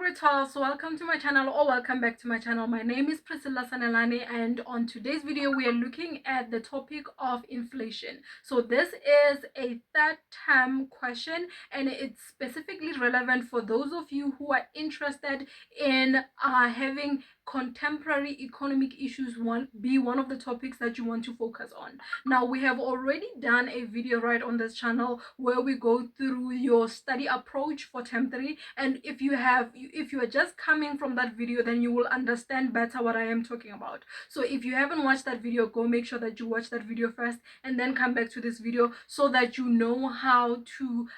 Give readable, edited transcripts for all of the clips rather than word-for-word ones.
Gr12, so welcome to my channel or welcome back to my channel. My name is Priscilla SANELANE, and on today's video we are looking at the topic of inflation. So this is a third term question and it's specifically relevant for those of you who are interested in having contemporary economic issues be one of the topics that you want to focus on. Now, we have already done a video right on this channel where we go through your study approach for term 3, and if you are just coming from that video, then you will understand better what I am talking about. So if you haven't watched that video, go make sure that you watch that video first and then come back to this video so that you know how to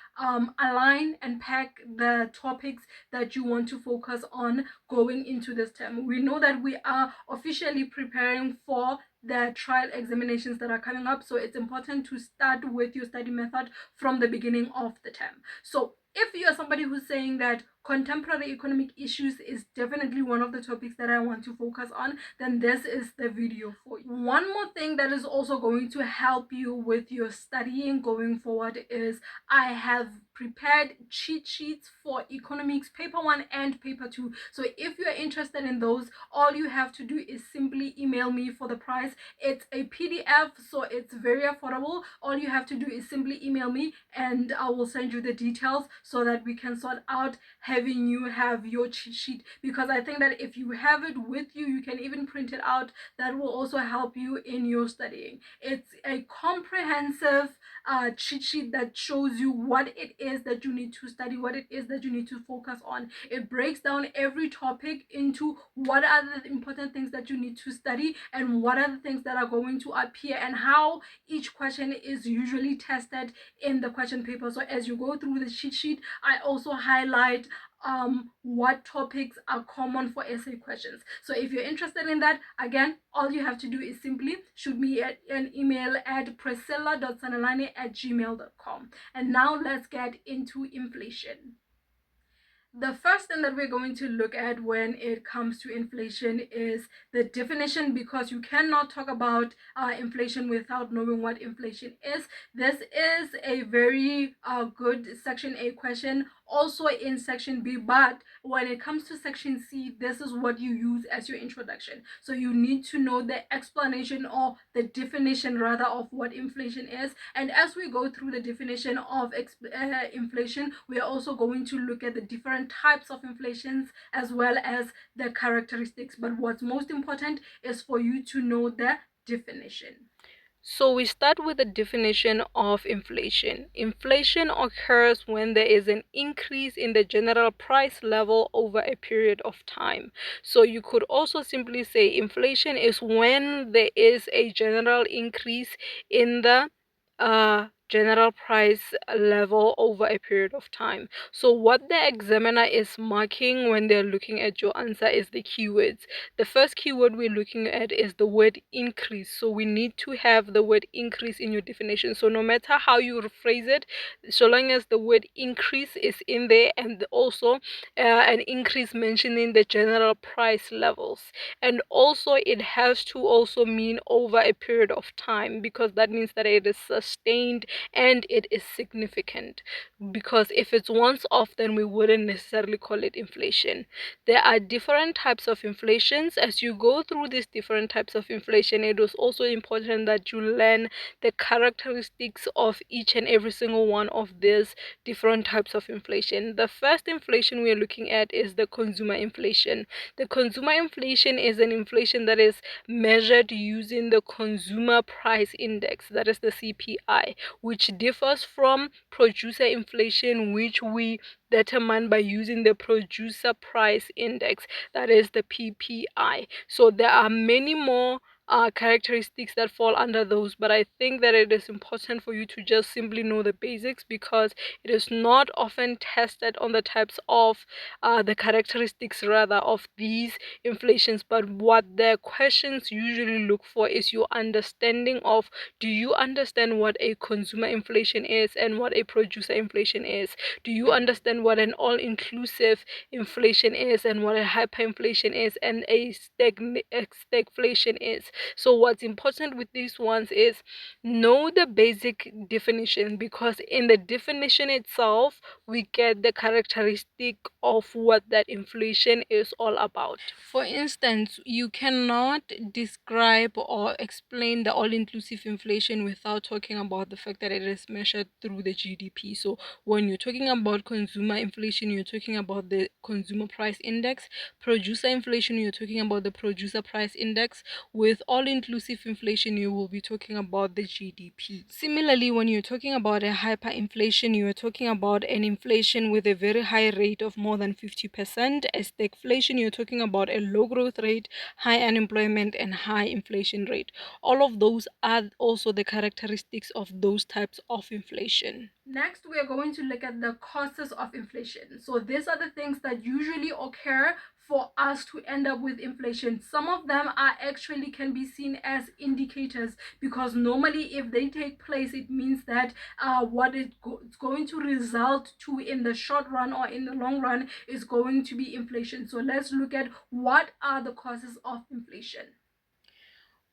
align and pack the topics that you want to focus on going into this term. We know that we are officially preparing for the trial examinations that are coming up, so it's important to start with your study method from the beginning of the term. So if you are somebody who's saying that contemporary economic issues is definitely one of the topics that I want to focus on, then this is the video for you. One more thing that is also going to help you with your studying going forward is I have prepared cheat sheets for economics paper 1 and paper 2. So if you are interested in those, all you have to do is simply email me for the price. It's a PDF, so it's very affordable. All you have to do is simply email me and I will send you the details so that we can sort out having you have your cheat sheet, because I think that if you have it with you, you can even print it out. That will also help you in your studying. It's a comprehensive cheat sheet that shows you what it is that you need to study, what it is that you need to focus on. It breaks down every topic into what are the important things that you need to study and what are the things that are going to appear and how each question is usually tested in the question paper. So as you go through the cheat sheet, I also highlight what topics are common for essay questions. So if you're interested in that, again, all you have to do is simply shoot me an email at priscilla.sanelane@gmail.com. And now let's get into inflation. The first thing that we're going to look at when it comes to inflation is the definition, because you cannot talk about inflation without knowing what inflation is. This is a very good section A question, also in section B, but when it comes to section C, this is what you use as your introduction. So you need to know the explanation or the definition rather of what inflation is. And as we go through the definition of inflation, we are also going to look at the different types of inflations as well as the characteristics. But what's most important is for you to know the definition. So we start with the definition of inflation. Inflation occurs when there is an increase in the general price level over a period of time. So you could also simply say inflation is when there is a general increase in the general price level over a period of time. So what the examiner is marking when they're looking at your answer is the keywords. The first keyword we're looking at is the word increase. So we need to have the word increase in your definition. So no matter how you rephrase it, so long as the word increase is in there, and also an increase mentioning the general price levels, and also it has to also mean over a period of time, because that means that it is sustained and it is significant. Because if it's once off, then we wouldn't necessarily call it inflation. There are different types of inflations. As you go through these different types of inflation, it is also important that you learn the characteristics of each and every single one of these different types of inflation. The first inflation we are looking at is the consumer inflation. The consumer inflation is an inflation that is measured using the consumer price index, that is the CPI, which differs from producer inflation, which we determine by using the producer price index, that is the PPI. So there are many more characteristics that fall under those, but I think that it is important for you to just simply know the basics, because it is not often tested on the types of the characteristics rather of these inflations. But what the questions usually look for is your understanding of, do you understand what a consumer inflation is and what a producer inflation is? Do you understand what an all-inclusive inflation is and what a hyperinflation is and a stagflation is? So what's important with these ones is know the basic definition, because in the definition itself we get the characteristic of what that inflation is all about. For instance, you cannot describe or explain the all-inclusive inflation without talking about the fact that it is measured through the GDP. So when you're talking about consumer inflation, you're talking about the consumer price index. Producer inflation, you're talking about the producer price index. With all-inclusive inflation, you will be talking about the GDP. Similarly, when you're talking about a hyperinflation, you are talking about an inflation with a very high rate of more than 50%. As stagflation, you're talking about a low growth rate, high unemployment, and high inflation rate. All of those are also the characteristics of those types of inflation. Next, we are going to look at the causes of inflation. So these are the things that usually occur for us to end up with inflation. Some of them are actually can be seen as indicators, because normally if they take place, it means that what it's going to result to in the short run or in the long run is going to be inflation. So let's look at what are the causes of inflation.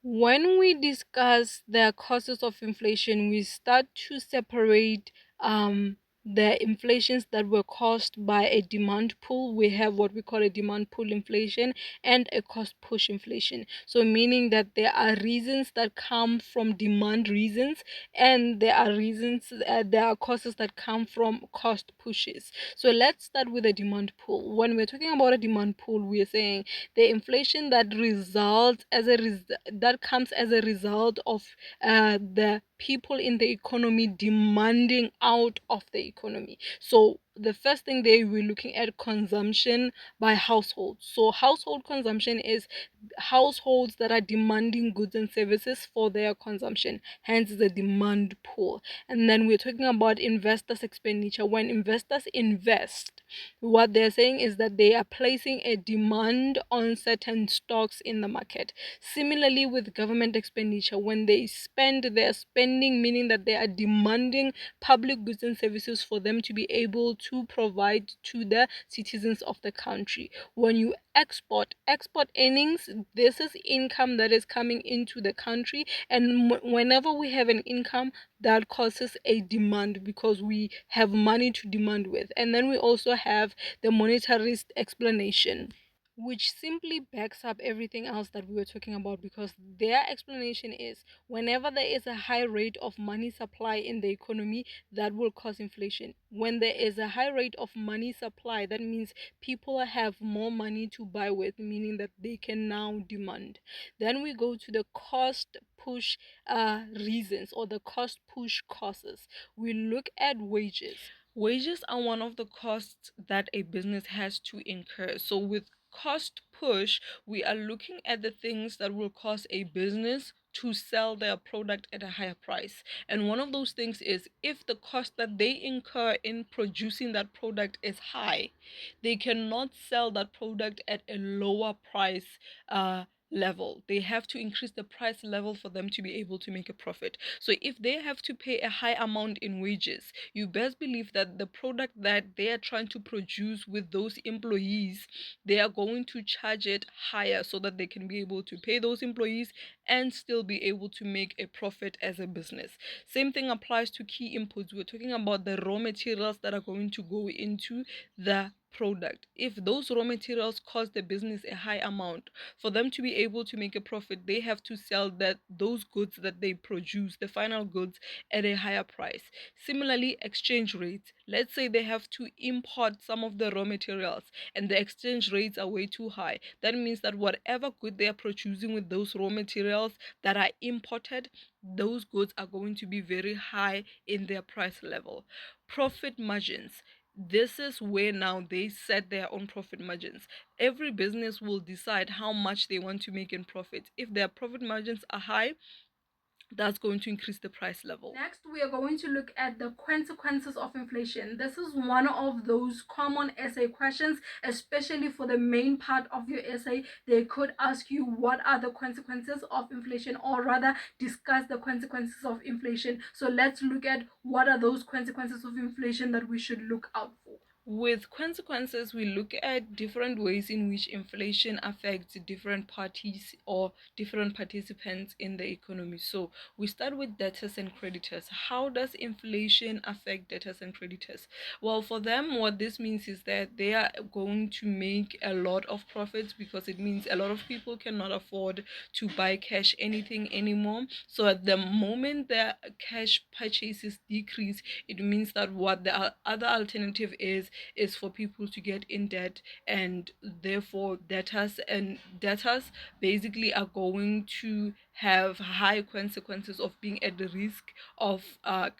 When we discuss the causes of inflation, we start to separate the inflations that were caused by a demand pull. We have what we call a demand pull inflation and a cost push inflation. So meaning that there are reasons that come from demand reasons, and there are there are causes that come from cost pushes. So let's start with a demand pull. When we're talking about a demand pull, we're saying the inflation that results as that comes as a result of the people in the economy demanding out of the economy. So the first thing we're looking at consumption by households. So household consumption is households that are demanding goods and services for their consumption, hence the demand pull. And then we're talking about investors expenditure. When investors invest, what they're saying is that they are placing a demand on certain stocks in the market. Similarly with government expenditure, when they spend, they're spending, meaning that they are demanding public goods and services for them to be able to provide to the citizens of the country. When you export earnings, this is income that is coming into the country, and whenever we have an income, that causes a demand because we have money to demand with. And then we also have the monetarist explanation, which simply backs up everything else that we were talking about, because their explanation is whenever there is a high rate of money supply in the economy, that will cause inflation. When there is a high rate of money supply, that means people have more money to buy with, meaning that they can now demand. Then we go to the cost push reasons, or the cost push causes. We look at wages. Wages are one of the costs that a business has to incur. So with cost push, we are looking at the things that will cause a business to sell their product at a higher price. And one of those things is if the cost that they incur in producing that product is high, they cannot sell that product at a lower price level. They have to increase the price level for them to be able to make a profit. So if they have to pay a high amount in wages, you best believe that the product that they are trying to produce with those employees, they are going to charge it higher so that they can be able to pay those employees and still be able to make a profit as a business. Same thing applies to key inputs. We're talking about the raw materials that are going to go into the product. If those raw materials cost the business a high amount, for them to be able to make a profit, they have to sell those goods that they produce, the final goods, at a higher price. Similarly, exchange rates. Let's say they have to import some of the raw materials and the exchange rates are way too high. That means that whatever good they are producing with those raw materials that are imported, those goods are going to be very high in their price level. Profit margins. This is where now they set their own profit margins. Every business will decide how much they want to make in profit. If their profit margins are high, that's going to increase the price level. Next, we are going to look at the consequences of inflation. This is one of those common essay questions, especially for the main part of your essay. They could ask you what are the consequences of inflation, or rather discuss the consequences of inflation. So let's look at what are those consequences of inflation that we should look out for. With consequences, we look at different ways in which inflation affects different parties or different participants in the economy. So we start with debtors and creditors. How does inflation affect debtors and creditors? Well, for them, what this means is that they are going to make a lot of profits, because it means a lot of people cannot afford to buy cash anything anymore. So at the moment the cash purchases decrease, it means that what the other alternative is for people to get in debt, and therefore debtors basically are going to have high consequences of being at the risk of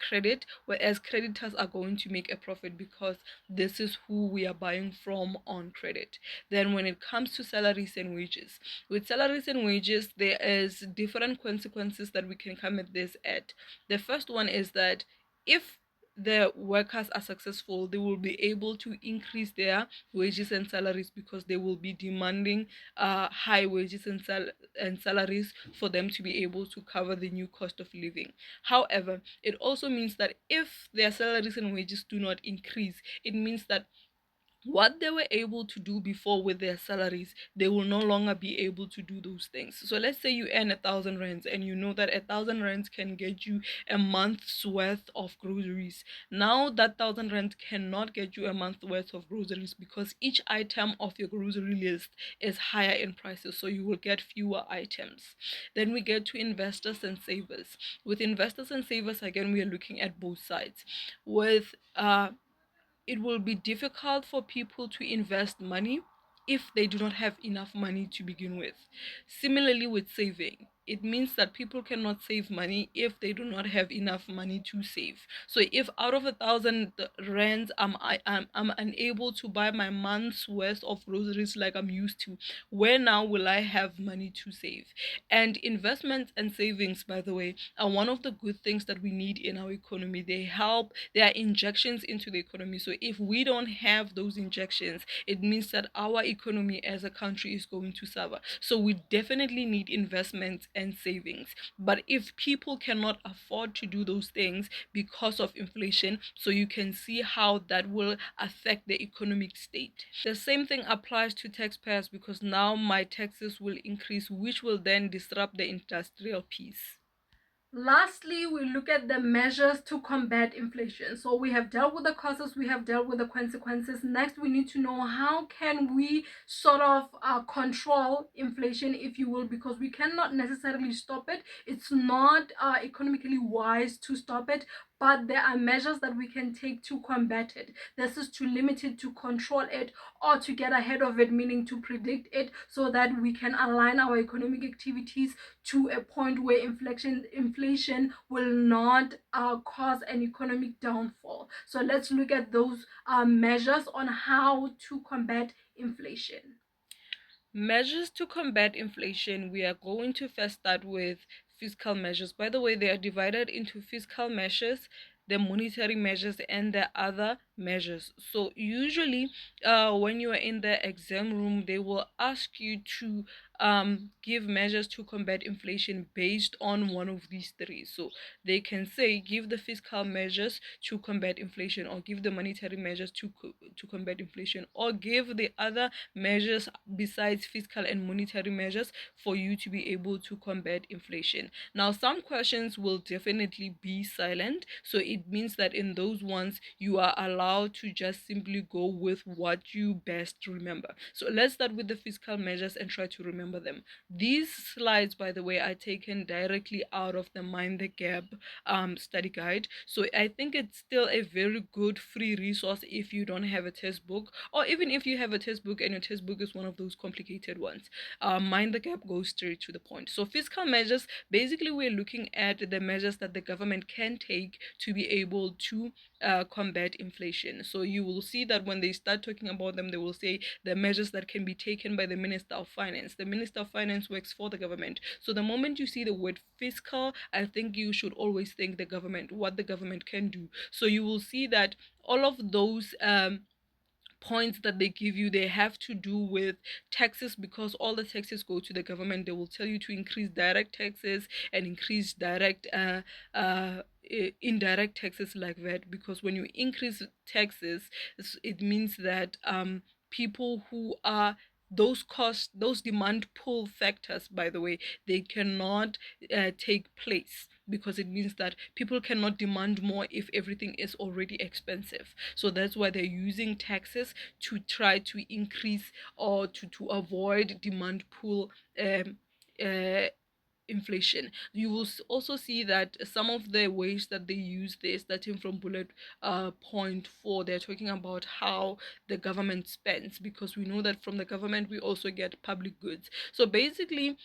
credit, whereas creditors are going to make a profit because this is who we are buying from on credit. Then when it comes to salaries and wages, with salaries and wages there is different consequences that we can come at this at. The first one is that if the workers are successful, they will be able to increase their wages and salaries, because they will be demanding high wages and salaries for them to be able to cover the new cost of living. However, it also means that if their salaries and wages do not increase, it means that what they were able to do before with their salaries, they will no longer be able to do those things. So let's say you earn 1,000 rands, and you know that 1,000 rands can get you a month's worth of groceries. Now that 1,000 rands cannot get you a month's worth of groceries, because each item of your grocery list is higher in prices, so you will get fewer items. Then we get to investors and savers. With investors and savers, again, we are looking at both sides. With it will be difficult for people to invest money if they do not have enough money to begin with. Similarly, with saving, it means that people cannot save money if they do not have enough money to save. So if out of 1,000 rands I'm unable to buy my month's worth of groceries like I'm used to, where now will I have money to save? And investments and savings, by the way, are one of the good things that we need in our economy. They are injections into the economy. So if we don't have those injections, it means that our economy as a country is going to suffer. So we definitely need investments and savings. But if people cannot afford to do those things because of inflation, so you can see how that will affect the economic state. The same thing applies to taxpayers, because now my taxes will increase, which will then disrupt the industrial piece. Lastly, we look at the measures to combat inflation. So we have dealt with the causes, we have dealt with the consequences. Next, we need to know how can we sort of control inflation, if you will, because we cannot necessarily stop it. It's not economically wise to stop it, but there are measures that we can take to combat it. This is to limit it, to control it, or to get ahead of it, meaning to predict it, so that we can align our economic activities to a point where inflation will not cause an economic downfall. So let's look at those measures on how to combat inflation. Measures to combat inflation, we are going to first start with fiscal measures. By the way, they are divided into fiscal measures, the monetary measures, and the other measures. So usually when you are in the exam room, they will ask you to give measures to combat inflation based on one of these three. So they can say give the fiscal measures to combat inflation, or give the monetary measures to combat inflation, or give the other measures besides fiscal and monetary measures for you to be able to combat inflation. Now, some questions will definitely be silent, so it means that in those ones you are allowed to just simply go with what you best remember. So let's start with the fiscal measures and try to remember them. These slides, by the way, are taken directly out of the Mind the Gap study guide, so I think it's still a very good free resource if you don't have a textbook, or even if you have a textbook and your textbook is one of those complicated ones. Mind the Gap goes straight to the point. So fiscal measures, basically we're looking at the measures that the government can take to be able to combat inflation. So you will see that when they start talking about them, they will say the measures that can be taken by the Minister of Finance. The Minister of Finance works for the government. So the moment you see the word fiscal, I think you should always think the government, what the government can do. So you will see that all of those points that they give you, they have to do with taxes, because all the taxes go to the government. They will tell you to increase direct taxes and increase direct indirect taxes like that, because when you increase taxes, it means that people who are those costs, those demand pull factors, by the way, they cannot take place, because it means that people cannot demand more if everything is already expensive. So that's why they're using taxes to try to increase or to avoid demand pull uh, inflation. You will also see that some of the ways that they use this, starting from bullet point 4, they're talking about how the government spends, because we know that from the government we also get public goods. So basically,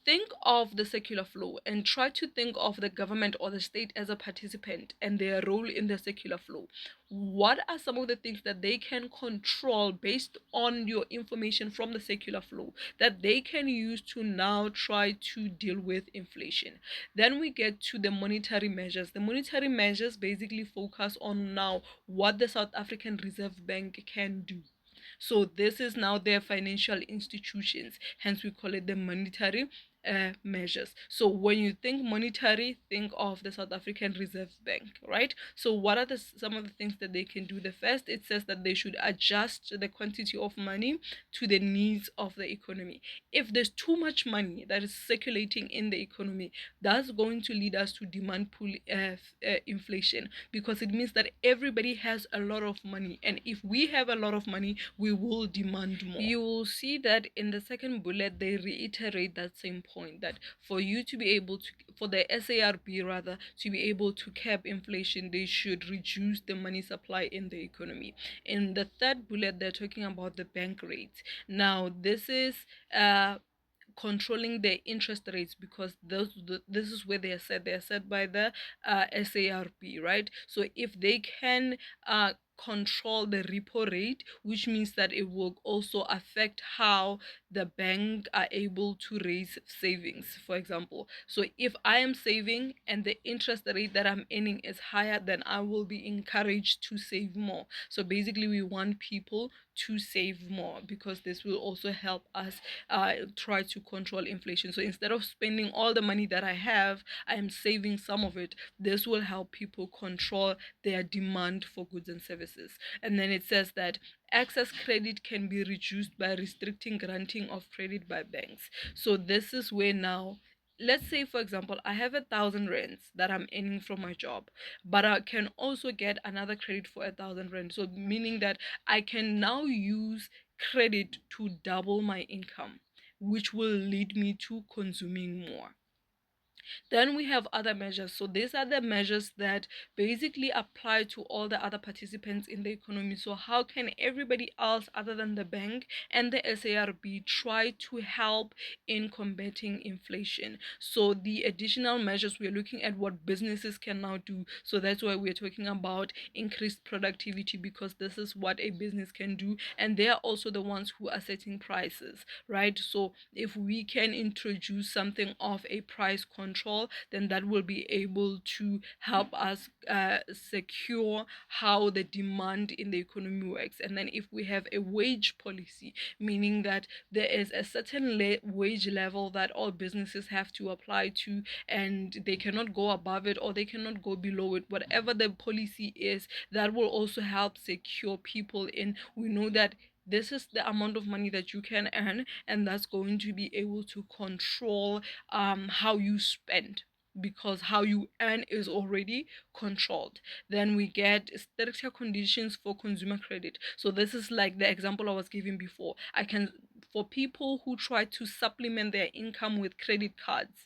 think of the secular flow and try to think of the government or the state as a participant and their role in the secular flow. What are some of the things that they can control based on your information from the secular flow that they can use to now try to deal with inflation? Then we get to the monetary measures. The monetary measures basically focus on now what the South African Reserve Bank can do. So this is now their financial institutions, hence we call it the monetary measures. So when you think monetary, think of the South African Reserve Bank, right? So what are some of the things that they can do? The first, it says that they should adjust the quantity of money to the needs of the economy. If there's too much money that is circulating in the economy, that's going to lead us to demand pull inflation, because it means that everybody has a lot of money, and if we have a lot of money, we will demand more. You will see that in the second bullet they reiterate that same point, that for you to be able to, for the SARB rather, to be able to cap inflation, they should reduce the money supply in the economy. In the third bullet, they're talking about the bank rates. Now this is controlling their interest rates, because this is where they are set by the SARB, right? So if they can control the repo rate, which means that it will also affect how the bank are able to raise savings, for example. So if I am saving and the interest rate that I'm earning is higher, then I will be encouraged to save more. So basically we want people to save more, because this will also help us try to control inflation. So instead of spending all the money that I have, I am saving some of it. This will help people control their demand for goods and services. And then it says that excess credit can be reduced by restricting granting of credit by banks. So this is where now, let's say for example I have 1,000 rands that I'm earning from my job, but I can also get another credit for 1,000 rand. So meaning that I can now use credit to double my income, which will lead me to consuming more. Then we have other measures. So these are the measures that basically apply to all the other participants in the economy. So how can everybody else other than the bank and the SARB try to help in combating inflation? So the additional measures, we're looking at what businesses can now do. So that's why we're talking about increased productivity, because this is what a business can do, and they are also the ones who are setting prices, right? So if we can introduce something of a price control, then that will be able to help us secure how the demand in the economy works. And then if we have a wage policy, meaning that there is a certain wage level that all businesses have to apply to, and they cannot go above it or they cannot go below it, whatever the policy is, that will also help secure people in. We know that this is the amount of money that you can earn, and that's going to be able to control how you spend, because how you earn is already controlled. Then we get stricter conditions for consumer credit. So this is like the example I was giving before. I can, for people who try to supplement their income with credit cards,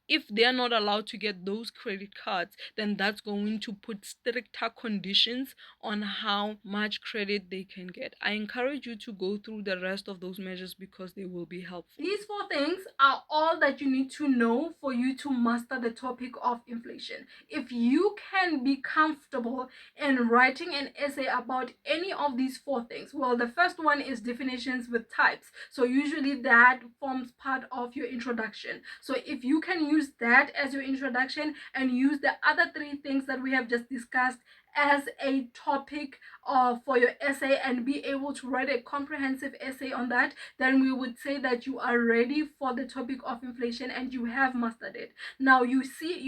if they are not allowed to get those credit cards, then that's going to put stricter conditions on how much credit they can get. I encourage you to go through the rest of those measures because they will be helpful. These four things are all that you need to know for you to master the topic of inflation. If you can be comfortable in writing an essay about any of these four things, well, the first one is definitions with types. So usually that forms part of your introduction. So if you can use that as your introduction and use the other three things that we have just discussed as a topic for your essay and be able to write a comprehensive essay on that, then we would say that you are ready for the topic of inflation and you have mastered it. Now you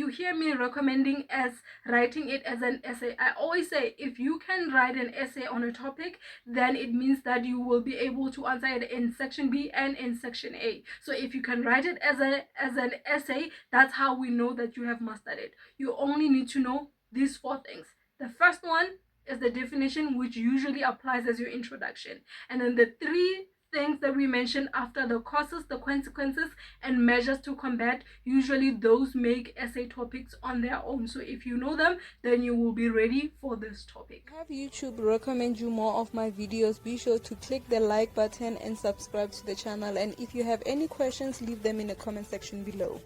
hear me recommending as writing it as an essay. I always say if you can write an essay on a topic, then it means that you will be able to answer it in section B and in section A. So if you can write it as an essay, that's how we know that you have mastered it. You only need to know these 4 things. The first one is the definition, which usually applies as your introduction, and then the 3 things that we mentioned after, the causes, the consequences, and measures to combat, usually those make essay topics on their own. So if you know them, then you will be ready for this topic. Have YouTube recommend you more of my videos, be sure to click the like button and subscribe to the channel, and if you have any questions, leave them in the comment section below.